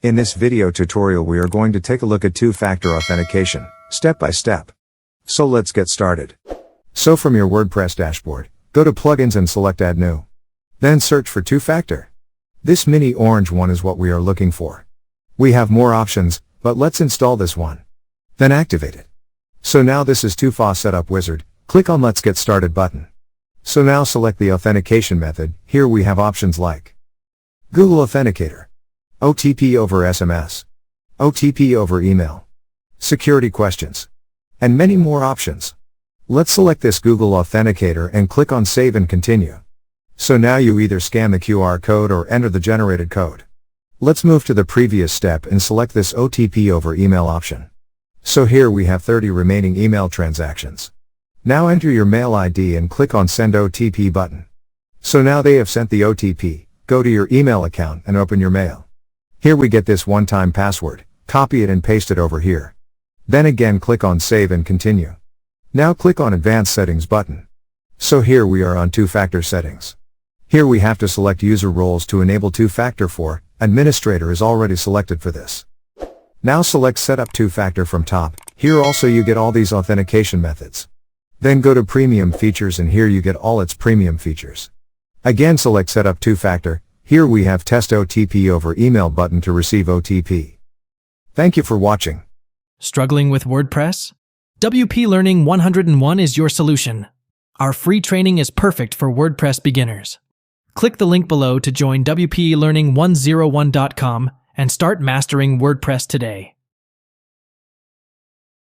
In this video tutorial we are going to take a look at two-factor authentication, step by step. So let's get started. So from your WordPress dashboard, go to Plugins and select Add New. Then search for two-factor. This miniOrange one is what we are looking for. We have more options, but let's install this one. Then activate it. So now this is two-fa setup wizard, click on Let's Get Started button. So now select the authentication method. Here we have options like Google Authenticator, OTP over SMS, OTP over email, security questions, and many more options. Let's select this Google Authenticator and click on Save and Continue. So now you either scan the QR code or enter the generated code. Let's move to the previous step and select this OTP over email option. So here we have 30 remaining email transactions. Now enter your mail ID and click on Send OTP button. So now they have sent the OTP. Go to your email account and open your mail. Here we get this one-time password, copy it and paste it over here. Then again click on Save and Continue. Now click on Advanced Settings button. So here we are on two-factor settings. Here we have to select user roles to enable two-factor for, administrator is already selected for this. Now select Setup two-factor from top, here also you get all these authentication methods. Then go to Premium Features and here you get all its premium features. Again select Setup two-factor, here we have Test OTP over email button to receive OTP. Thank you for watching. Struggling with WordPress? WP Learning 101 is your solution. Our free training is perfect for WordPress beginners. Click the link below to join WPLearning101.com and start mastering WordPress today.